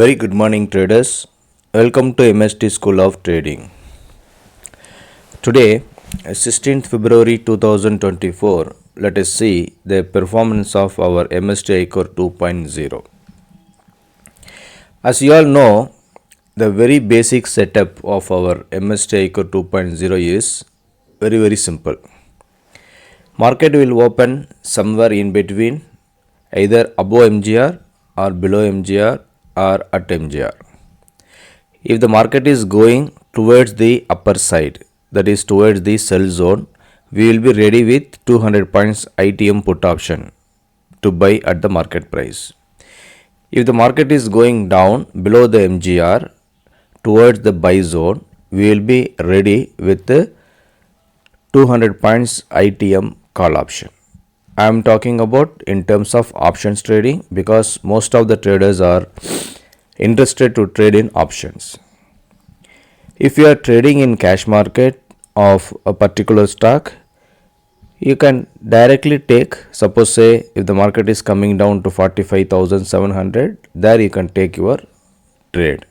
Very good morning, traders. Welcome to MST School of Trading. Today, 16th February 2024, let us see the performance of our MST iCore 2.0. As you all know, the very basic setup of our MST iCore 2.0 is very simple. Market will open somewhere in between, either above MGR or below MGR or at MGR. If the market is going towards the upper side, that is towards the sell zone, we will be ready with 200 points ITM put option to buy at the market price. If the market is going down below the MGR towards the buy zone, we will be ready with the 200 points ITM call option. I am talking about in terms of options trading because most of the traders are interested to trade in options. If you are trading in cash market of a particular stock, you can directly take, suppose say if the market is coming down to 45,700, there you can take your trade.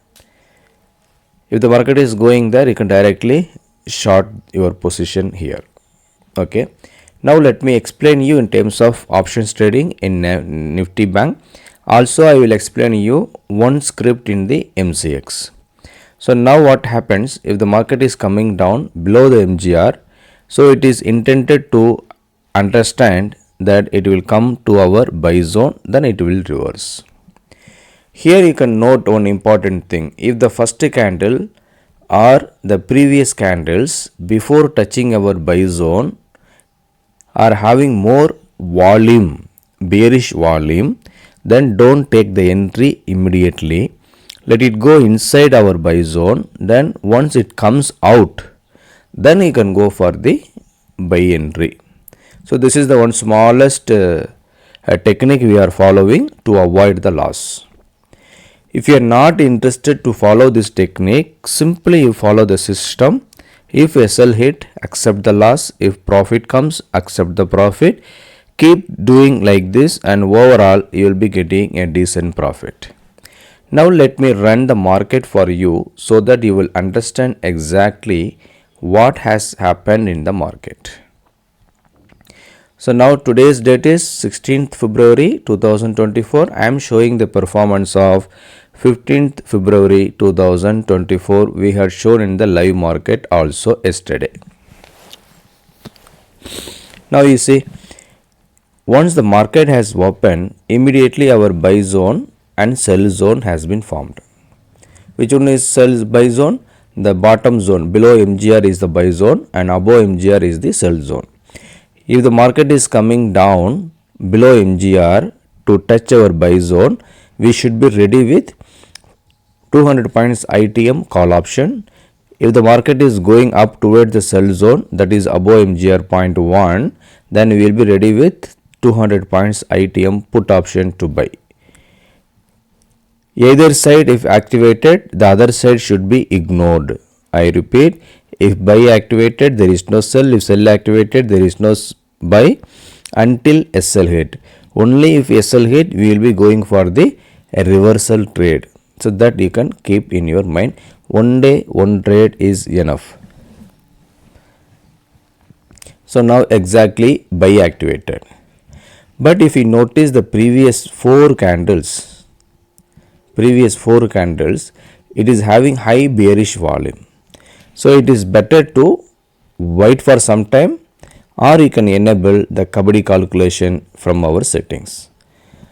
If the market is going there, you can directly short your position here. Okay. Now let me explain you in terms of options trading in Nifty Bank. Also I will explain you one script in the MCX. So now what happens if the market is coming down below the MGR, so it is intended to understand that it will come to our buy zone, then it will reverse. Here you can note one important thing. If the first candle or the previous candles before touching our buy zone are having more volume, bearish volume, then don't take the entry immediately. Let it go inside our buy zone. Then once it comes out, then you can go for the buy entry. So this is the one smallest technique we are following to avoid the loss. If you are not interested to follow this technique, simply you follow the system. If SL hit, accept the loss. If profit comes, accept the profit. Keep doing like this and overall you will be getting a decent profit. Now let me run the market for you so that you will understand exactly what has happened in the market. So now today's date is 16th February 2024. I am showing the performance of 15th February 2024. We had shown in the live market also yesterday. Now you see, once the market has opened, immediately our buy zone and sell zone has been formed. Which one is sell buy zone? The bottom zone below MGR is the buy zone and above MGR is the sell zone. If the market is coming down below MGR to touch our buy zone, we should be ready with 200 points ITM call option. If the market is going up towards the sell zone, that is above MGR 0.1, then we will be ready with 200 points ITM put option to buy. Either side if activated, the other side should be ignored. I repeat, if buy activated, there is no sell. If sell activated, there is no buy until SL hit. Only if SL hit, we will be going for the reversal trade. So that you can keep in your mind. One day, one trade is enough. So now exactly buy activated. But if you notice the previous four candles, it is having high bearish volume. So it is better to wait for some time, or you can enable the Kabaddi calculation from our settings.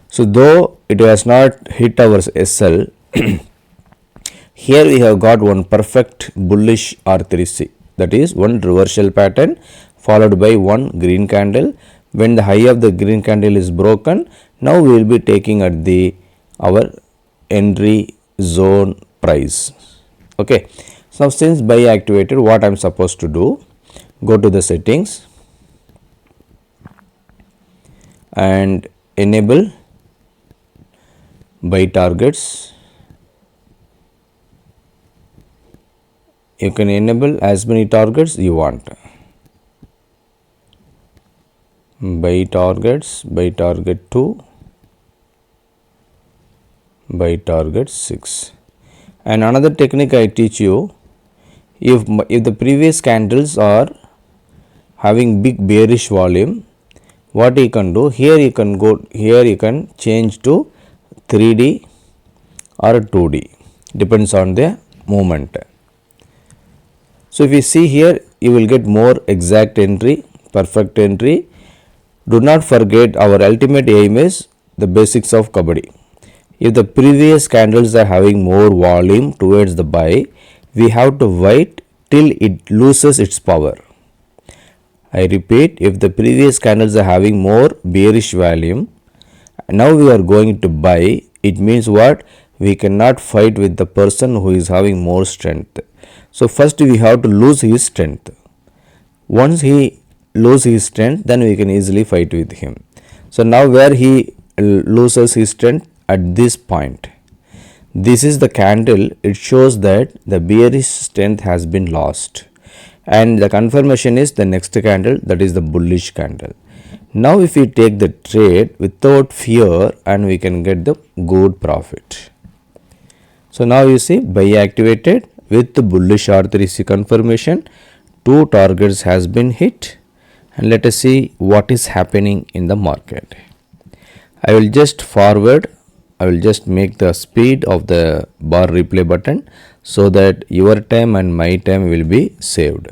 So though it has not hit our SL, here we have got one perfect bullish R3C, that is one reversal pattern followed by one green candle. When the high of the green candle is broken, now we will be taking at the our entry zone price. Okay. So since buy activated, what I am supposed to do, go to the settings and enable buy targets. You can enable as many targets you want. Buy targets, buy target 2, buy target 6. And another technique I teach you, if the previous candles are having big bearish volume, what you can do, here you can go, here you can change to 3D or 2D, depends on the movement. So if you see here, you will get more exact entry, perfect entry. Do not forget, our ultimate aim is the basics of kabaddi. If the previous candles are having more volume towards the buy, we have to wait till it loses its power. I repeat, if the previous candles are having more bearish volume, now we are going to buy, it means what? We cannot fight with the person who is having more strength. So first we have to lose his strength. Once he loses his strength, then we can easily fight with him. So now where he loses his strength, at this point, this is the candle, it shows that the bearish strength has been lost, and the confirmation is the next candle, that is the bullish candle. Now if we take the trade without fear, and we can get the good profit. So now you see, buy activated with the bullish R3C confirmation, 2 targets has been hit, and let us see what is happening in the market. I will just forward, I will just make the speed of the bar replay button, so that your time and my time will be saved.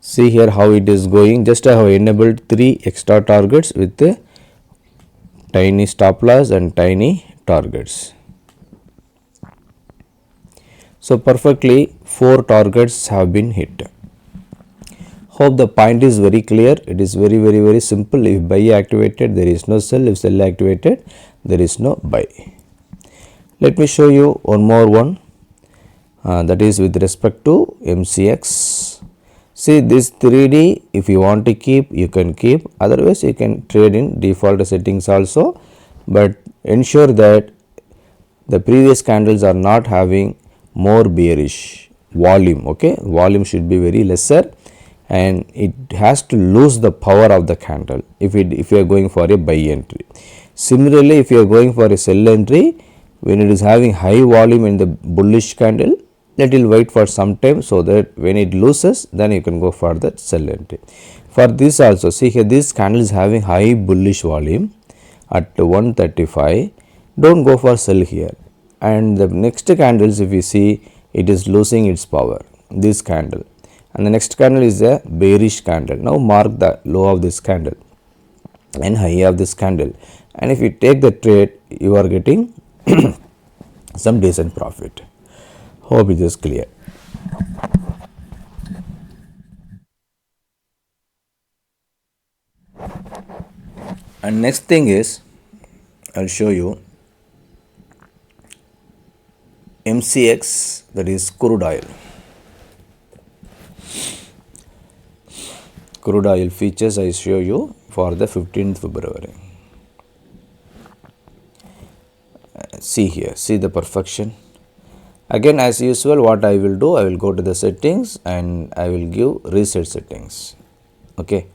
See here how it is going. Just I have enabled 3 extra targets with the tiny stop loss and tiny targets. So perfectly 4 targets have been hit. Hope the point is very clear. It is very simple. If buy activated, there is no sell. If sell activated, there is no buy. Let me show you one more one, that is with respect to MCX. See this 3D, if you want to keep, you can keep, otherwise you can trade in default settings also, but ensure that the previous candles are not having more bearish volume. Okay, volume should be very lesser, and it has to lose the power of the candle if you are going for a buy entry. Similarly, if you are going for a sell entry, when it is having high volume in the bullish candle, let it wait for some time, so that when it loses, then you can go for the sell entry. For this also, see here, this candle is having high bullish volume at 135. Don't go for sell here. And the next candles, if you see, it is losing its power, this candle, and the next candle is a bearish candle. Now mark the low of this candle and high of this candle, and if you take the trade, you are getting some decent profit. Hope it is clear. And next thing is, I'll show you MCX, that is crude oil. Crude oil features I show you for the 15th February. See here, see the perfection. Again, as usual, what I will do, I will go to the settings and I will give reset settings. Okay.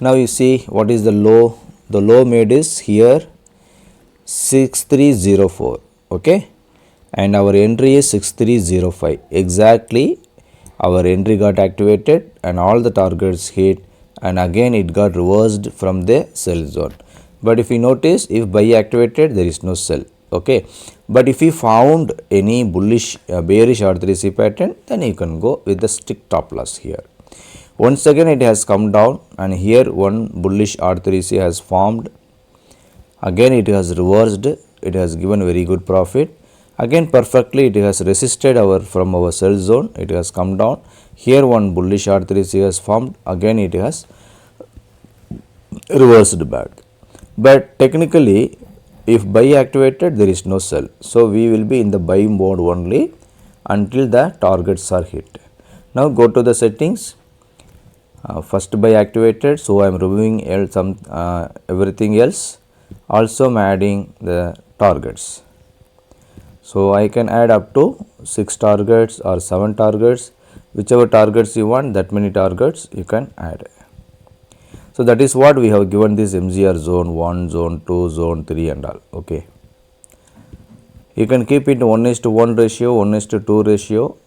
Now you see what is the low. The low made is here 6304. Okay. And our entry is 6305. Exactly, our entry got activated and all the targets hit, and again it got reversed from the sell zone. But if you notice, if buy activated, there is no sell. Okay. But if you found any bullish bearish R3C pattern, then you can go with the strict top loss here. Once again it has come down, and here one bullish R3C has formed. Again it has reversed, it has given very good profit. Again perfectly it has resisted from our sell zone, it has come down. Here one bullish R3C has formed, again it has reversed back. But technically, if buy activated, there is no sell. So we will be in the buy mode only until the targets are hit. Now go to the settings. First buy activated, so I am removing everything else. Also I am adding the targets. So I can add up to 6 targets or 7 targets, whichever targets you want, that many targets you can add. So that is what we have given this MGR zone 1, zone 2, zone 3 and all. Okay. You can keep it 1:1 ratio, 1:2 ratio.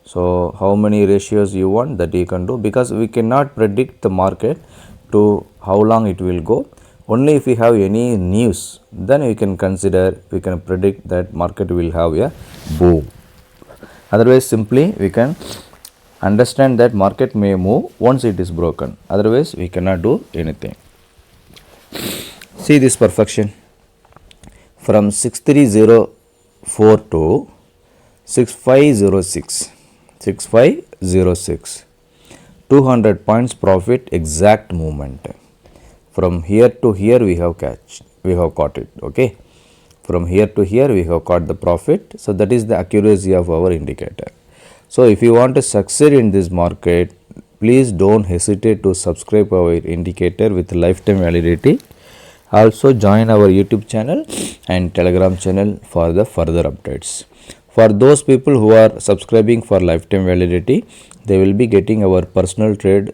So how many ratios you want, that you can do, because we cannot predict the market to how long it will go. Only if we have any news, then we can consider, we can predict that market will have a boom. Otherwise simply we can understand that market may move once it is broken. Otherwise we cannot do anything. See this perfection. From 6304 to 6506. 6506, 200 points profit, exact movement. From here to here we have caught it. Okay, from here to here we have caught the profit. So that is the accuracy of our indicator. So if you want to succeed in this market, please don't hesitate to subscribe our indicator with lifetime validity. Also join our YouTube channel and Telegram channel for the further updates. For those people who are subscribing for lifetime validity, they will be getting our personal trade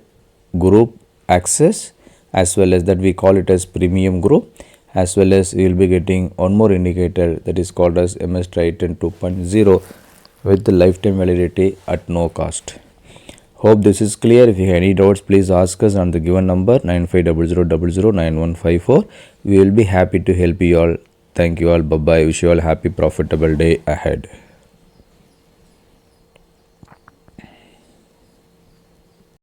group access, as well as that we call it as premium group, as well as you will be getting one more indicator that is called as MS Triton 2.0 with the lifetime validity at no cost. Hope this is clear. If you have any doubts, please ask us on the given number 9500009154. We will be happy to help you all. Thank you all. Bye bye. Wish you all happy profitable day ahead.